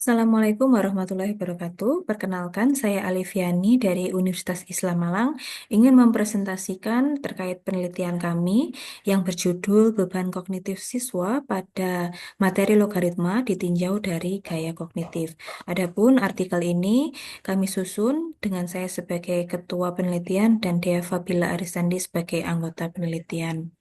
Assalamualaikum warahmatullahi wabarakatuh. Perkenalkan, saya Alifiani dari Universitas Islam Malang ingin mempresentasikan terkait penelitian kami yang berjudul Beban Kognitif Siswa pada Materi Logaritma ditinjau dari Gaya Kognitif. Adapun artikel ini kami susun dengan saya sebagai Ketua Penelitian dan Dea Fabila Arisandi sebagai anggota penelitian.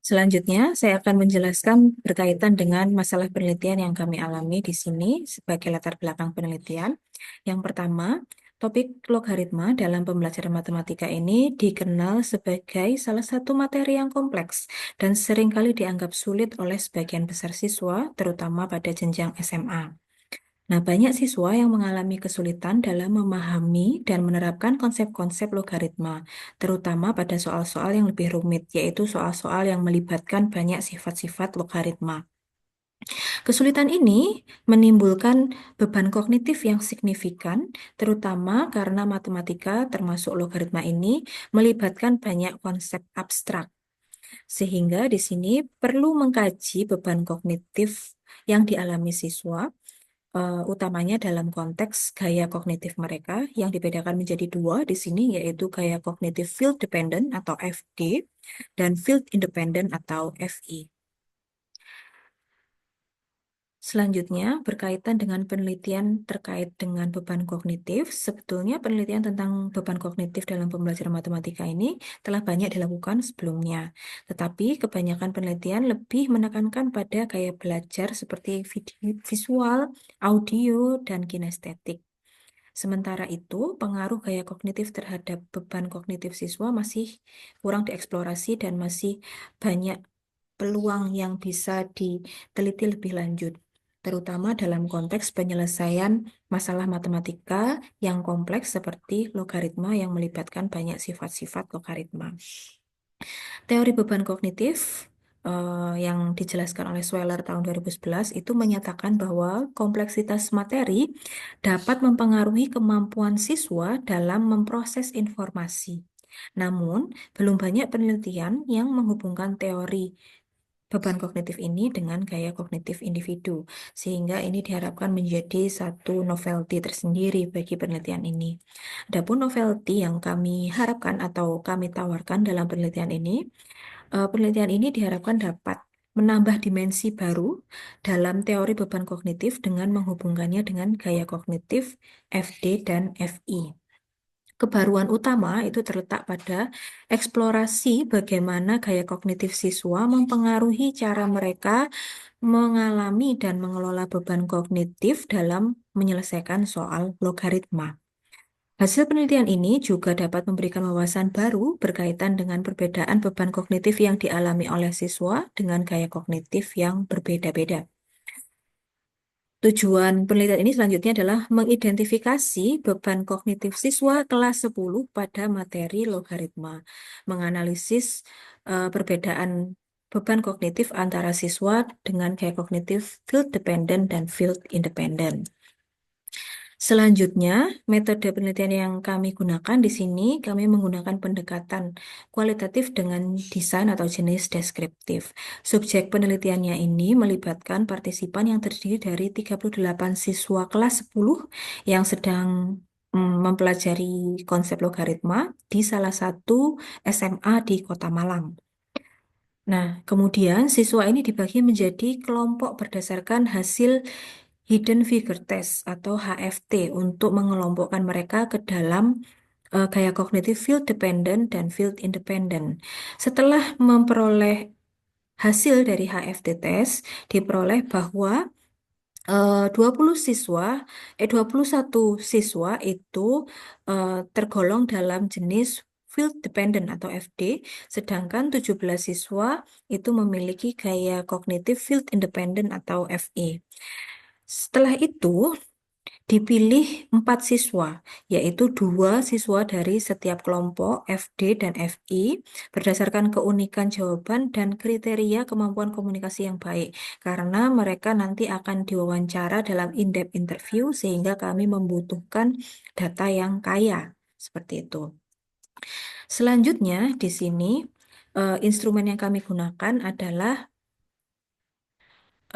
Selanjutnya, saya akan menjelaskan berkaitan dengan masalah penelitian yang kami alami di sini sebagai latar belakang penelitian. Yang pertama, topik logaritma dalam pembelajaran matematika ini dikenal sebagai salah satu materi yang kompleks dan seringkali dianggap sulit oleh sebagian besar siswa, terutama pada jenjang SMA. Nah, banyak siswa yang mengalami kesulitan dalam memahami dan menerapkan konsep-konsep logaritma, terutama pada soal-soal yang lebih rumit, yaitu soal-soal yang melibatkan banyak sifat-sifat logaritma. Kesulitan ini menimbulkan beban kognitif yang signifikan, terutama karena matematika termasuk logaritma ini melibatkan banyak konsep abstrak. Sehingga di sini perlu mengkaji beban kognitif yang dialami siswa, utamanya dalam konteks gaya kognitif mereka yang dibedakan menjadi dua di sini, yaitu gaya kognitif field dependent atau FD dan field independent atau FI. Selanjutnya, berkaitan dengan penelitian terkait dengan beban kognitif, sebetulnya penelitian tentang beban kognitif dalam pembelajaran matematika ini telah banyak dilakukan sebelumnya. Tetapi kebanyakan penelitian lebih menekankan pada gaya belajar seperti visual, audio, dan kinestetik. Sementara itu, pengaruh gaya kognitif terhadap beban kognitif siswa masih kurang dieksplorasi dan masih banyak peluang yang bisa diteliti lebih lanjut, terutama dalam konteks penyelesaian masalah matematika yang kompleks seperti logaritma yang melibatkan banyak sifat-sifat logaritma. Teori beban kognitif yang dijelaskan oleh Sweller tahun 2011 itu menyatakan bahwa kompleksitas materi dapat mempengaruhi kemampuan siswa dalam memproses informasi. Namun, belum banyak penelitian yang menghubungkan teori beban kognitif ini dengan gaya kognitif individu, sehingga ini diharapkan menjadi satu novelty tersendiri bagi penelitian ini. Adapun novelty yang kami harapkan atau kami tawarkan dalam penelitian ini, penelitian ini diharapkan dapat menambah dimensi baru dalam teori beban kognitif dengan menghubungkannya dengan gaya kognitif FD dan FI. Kebaruan utama itu terletak pada eksplorasi bagaimana gaya kognitif siswa mempengaruhi cara mereka mengalami dan mengelola beban kognitif dalam menyelesaikan soal logaritma. Hasil penelitian ini juga dapat memberikan wawasan baru berkaitan dengan perbedaan beban kognitif yang dialami oleh siswa dengan gaya kognitif yang berbeda-beda. Tujuan penelitian ini selanjutnya adalah mengidentifikasi beban kognitif siswa kelas 10 pada materi logaritma, menganalisis perbedaan beban kognitif antara siswa dengan gaya kognitif field dependent dan field independent. Selanjutnya, metode penelitian yang kami gunakan di sini, kami menggunakan pendekatan kualitatif dengan desain atau jenis deskriptif. Subjek penelitiannya ini melibatkan partisipan yang terdiri dari 38 siswa kelas 10 yang sedang mempelajari konsep logaritma di salah satu SMA di Kota Malang. Nah, kemudian siswa ini dibagi menjadi kelompok berdasarkan hasil Hidden Figure Test atau HFT untuk mengelompokkan mereka ke dalam gaya kognitif field dependent dan field independent. Setelah memperoleh hasil dari HFT test, diperoleh bahwa 20 siswa, 21 siswa itu tergolong dalam jenis field dependent atau FD, sedangkan 17 siswa itu memiliki gaya kognitif field independent atau FE. Setelah itu, dipilih 4 siswa, yaitu 2 siswa dari setiap kelompok FD dan FI berdasarkan keunikan jawaban dan kriteria kemampuan komunikasi yang baik. Karena mereka nanti akan diwawancara dalam in-depth interview sehingga kami membutuhkan data yang kaya. Seperti itu. Selanjutnya di sini Instrumen yang kami gunakan adalah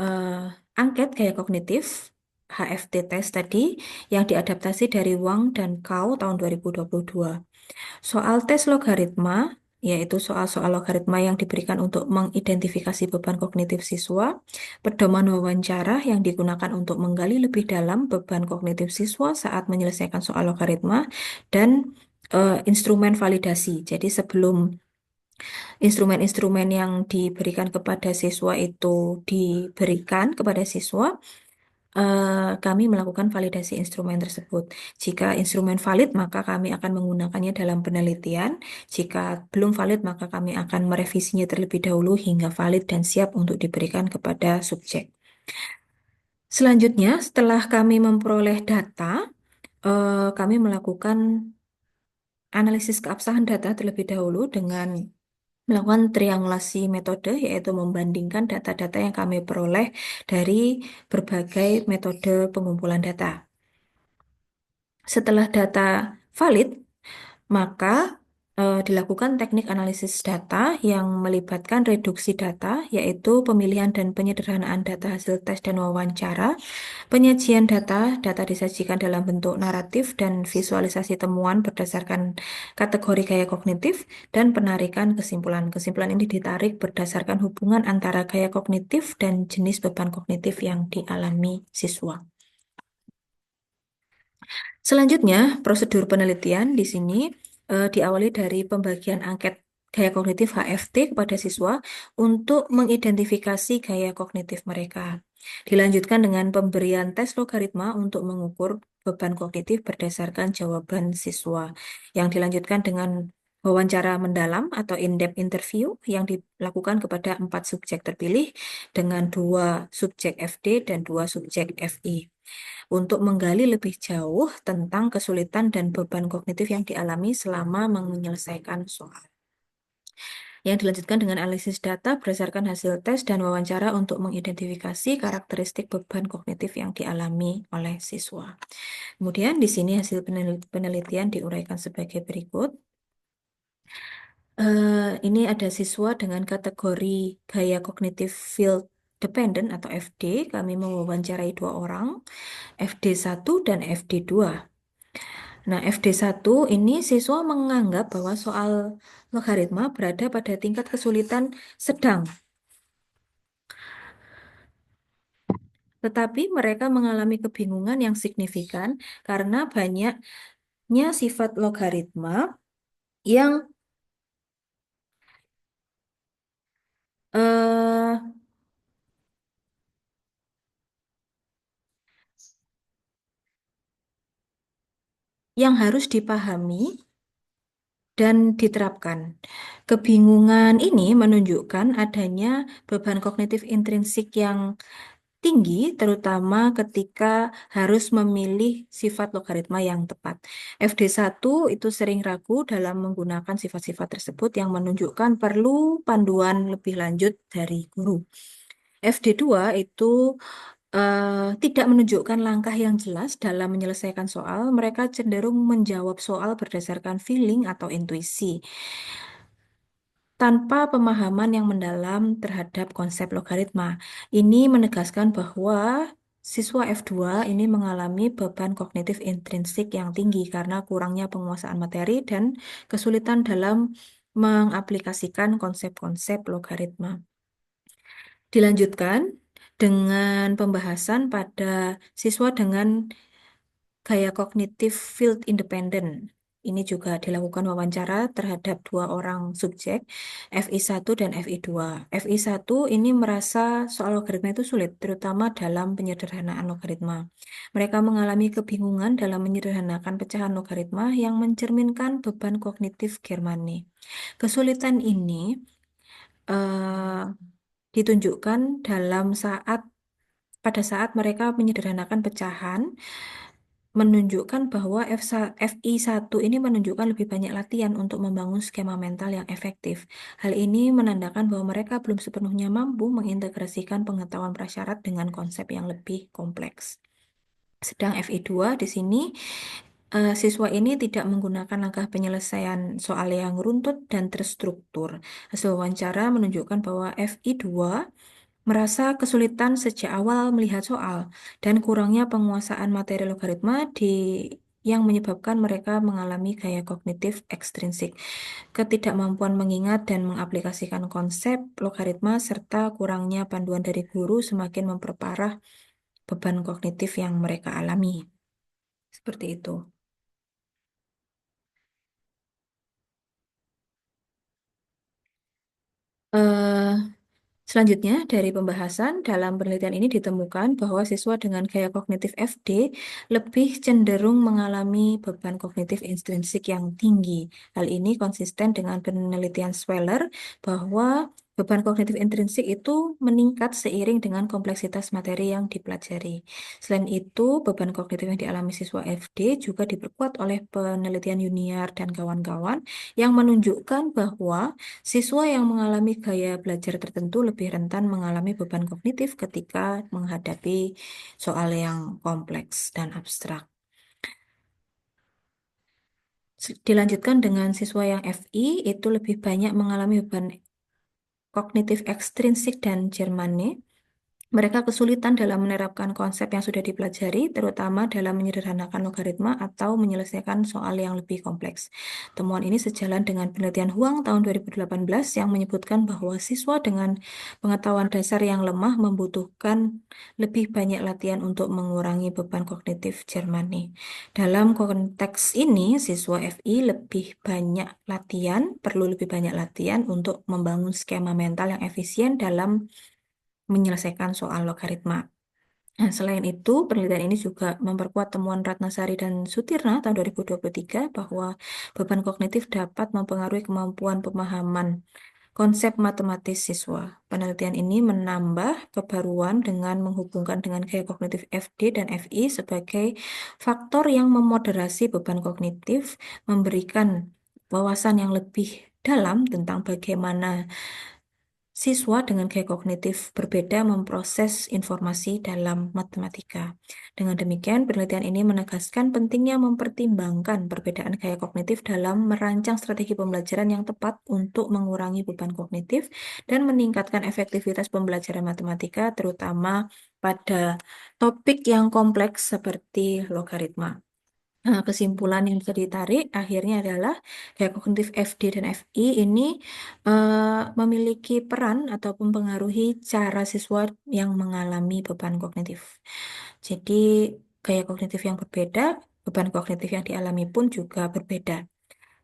eh, angket gaya kognitif HFT test tadi yang diadaptasi dari Wang dan Kau tahun 2022. Soal tes logaritma, yaitu soal-soal logaritma yang diberikan untuk mengidentifikasi beban kognitif siswa, pedoman wawancara yang digunakan untuk menggali lebih dalam beban kognitif siswa saat menyelesaikan soal logaritma, dan instrumen validasi. Jadi sebelum instrumen-instrumen yang diberikan kepada siswa itu diberikan kepada siswa, kami melakukan validasi instrumen tersebut. Jika instrumen valid, maka kami akan menggunakannya dalam penelitian. Jika belum valid, maka kami akan merevisinya terlebih dahulu hingga valid dan siap untuk diberikan kepada subjek. Selanjutnya, setelah kami memperoleh data, kami melakukan analisis keabsahan data terlebih dahulu dengan melakukan triangulasi metode, yaitu membandingkan data-data yang kami peroleh dari berbagai metode pengumpulan data. Setelah data valid, maka dilakukan teknik analisis data yang melibatkan reduksi data, yaitu pemilihan dan penyederhanaan data hasil tes dan wawancara, penyajian data, data disajikan dalam bentuk naratif dan visualisasi temuan berdasarkan kategori gaya kognitif, dan penarikan kesimpulan. Kesimpulan ini ditarik berdasarkan hubungan antara gaya kognitif dan jenis beban kognitif yang dialami siswa. Selanjutnya, prosedur penelitian di sini diawali dari pembagian angket gaya kognitif HFT kepada siswa untuk mengidentifikasi gaya kognitif mereka. Dilanjutkan dengan pemberian tes logaritma untuk mengukur beban kognitif berdasarkan jawaban siswa. Yang dilanjutkan dengan wawancara mendalam atau in-depth interview yang dilakukan kepada 4 subjek terpilih dengan 2 subjek FD dan 2 subjek FI untuk menggali lebih jauh tentang kesulitan dan beban kognitif yang dialami selama menyelesaikan soal. Yang dilanjutkan dengan analisis data berdasarkan hasil tes dan wawancara untuk mengidentifikasi karakteristik beban kognitif yang dialami oleh siswa. Kemudian di sini hasil penelitian diuraikan sebagai berikut. Ini ada siswa dengan kategori gaya kognitif field dependent atau FD. Kami mewawancarai 2 orang, FD1 dan FD2. Nah, FD1 ini siswa menganggap bahwa soal logaritma berada pada tingkat kesulitan sedang, tetapi mereka mengalami kebingungan yang signifikan karena banyaknya sifat logaritma yang eh, yang harus dipahami dan diterapkan. Kebingungan ini menunjukkan adanya beban kognitif intrinsik yang tinggi, terutama ketika harus memilih sifat logaritma yang tepat. FD1 itu sering ragu dalam menggunakan sifat-sifat tersebut yang menunjukkan perlu panduan lebih lanjut dari guru. FD2 itu tidak menunjukkan langkah yang jelas dalam menyelesaikan soal. Mereka cenderung menjawab soal berdasarkan feeling atau intuisi tanpa pemahaman yang mendalam terhadap konsep logaritma. Ini menegaskan bahwa siswa F2 ini mengalami beban kognitif intrinsik yang tinggi karena kurangnya penguasaan materi dan kesulitan dalam mengaplikasikan konsep-konsep logaritma. Dilanjutkan dengan pembahasan pada siswa dengan gaya kognitif field independent. Ini juga dilakukan wawancara terhadap 2 orang subjek, FI1 dan FI2. FI1 ini merasa soal logaritma itu sulit, terutama dalam penyederhanaan logaritma. Mereka mengalami kebingungan dalam menyederhanakan pecahan logaritma yang mencerminkan beban kognitif Germani. Kesulitan ini eh, ditunjukkan pada saat mereka menyederhanakan pecahan, menunjukkan bahwa FI1 ini menunjukkan lebih banyak latihan untuk membangun skema mental yang efektif. Hal ini menandakan bahwa mereka belum sepenuhnya mampu mengintegrasikan pengetahuan prasyarat dengan konsep yang lebih kompleks. Sedang FI2 di sini siswa ini tidak menggunakan langkah penyelesaian soal yang runtut dan terstruktur. Hasil wawancara menunjukkan bahwa FI2 merasa kesulitan sejak awal melihat soal dan kurangnya penguasaan materi logaritma yang menyebabkan mereka mengalami gaya kognitif ekstrinsik, ketidakmampuan mengingat dan mengaplikasikan konsep logaritma serta kurangnya panduan dari guru semakin memperparah beban kognitif yang mereka alami. Seperti itu. Eh, Selanjutnya, dari pembahasan, dalam penelitian ini ditemukan bahwa siswa dengan gaya kognitif FD lebih cenderung mengalami beban kognitif intrinsik yang tinggi. Hal ini konsisten dengan penelitian Sweller bahwa beban kognitif intrinsik itu meningkat seiring dengan kompleksitas materi yang dipelajari. Selain itu, beban kognitif yang dialami siswa FD juga diperkuat oleh penelitian Junior dan kawan-kawan yang menunjukkan bahwa siswa yang mengalami gaya belajar tertentu lebih rentan mengalami beban kognitif ketika menghadapi soal yang kompleks dan abstrak. Dilanjutkan dengan siswa yang FI itu lebih banyak mengalami beban kognitif ekstrinsik dan Jermannya. Mereka kesulitan dalam menerapkan konsep yang sudah dipelajari, terutama dalam menyederhanakan logaritma atau menyelesaikan soal yang lebih kompleks. Temuan ini sejalan dengan penelitian Huang tahun 2018 yang menyebutkan bahwa siswa dengan pengetahuan dasar yang lemah membutuhkan lebih banyak latihan untuk mengurangi beban kognitif Jermani. Dalam konteks ini, siswa FI perlu lebih banyak latihan untuk membangun skema mental yang efisien dalam menyelesaikan soal logaritma. Nah, selain itu, penelitian ini juga memperkuat temuan Ratnasari dan Sutirna tahun 2023 bahwa beban kognitif dapat mempengaruhi kemampuan pemahaman konsep matematis siswa. Penelitian ini menambah kebaruan dengan menghubungkan dengan gaya kognitif FD dan FI sebagai faktor yang memoderasi beban kognitif, memberikan wawasan yang lebih dalam tentang bagaimana siswa dengan gaya kognitif berbeda memproses informasi dalam matematika. Dengan demikian, penelitian ini menegaskan pentingnya mempertimbangkan perbedaan gaya kognitif dalam merancang strategi pembelajaran yang tepat untuk mengurangi beban kognitif dan meningkatkan efektivitas pembelajaran matematika, terutama pada topik yang kompleks seperti logaritma. Nah, kesimpulan yang bisa ditarik akhirnya adalah gaya kognitif FD dan FI ini memiliki peran atau mempengaruhi cara siswa yang mengalami beban kognitif. Jadi, gaya kognitif yang berbeda, beban kognitif yang dialami pun juga berbeda.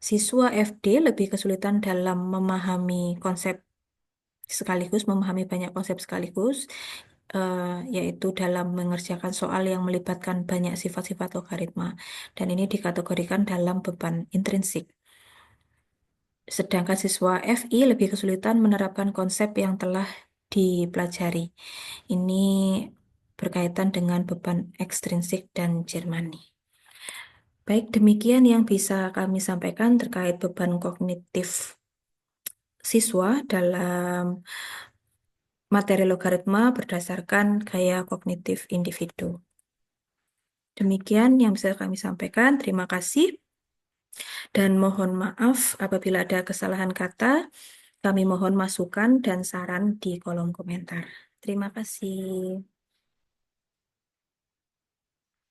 Siswa FD lebih kesulitan dalam memahami konsep sekaligus, memahami banyak konsep sekaligus, yaitu dalam mengerjakan soal yang melibatkan banyak sifat-sifat logaritma. Dan ini dikategorikan dalam beban intrinsik. Sedangkan siswa FI lebih kesulitan menerapkan konsep yang telah dipelajari. Ini berkaitan dengan beban ekstrinsik dan Jermani. Baik, demikian yang bisa kami sampaikan terkait beban kognitif siswa dalam materi logaritma berdasarkan gaya kognitif individu. Demikian yang bisa kami sampaikan. Terima kasih dan mohon maaf apabila ada kesalahan kata. Kami mohon masukan dan saran di kolom komentar. Terima kasih.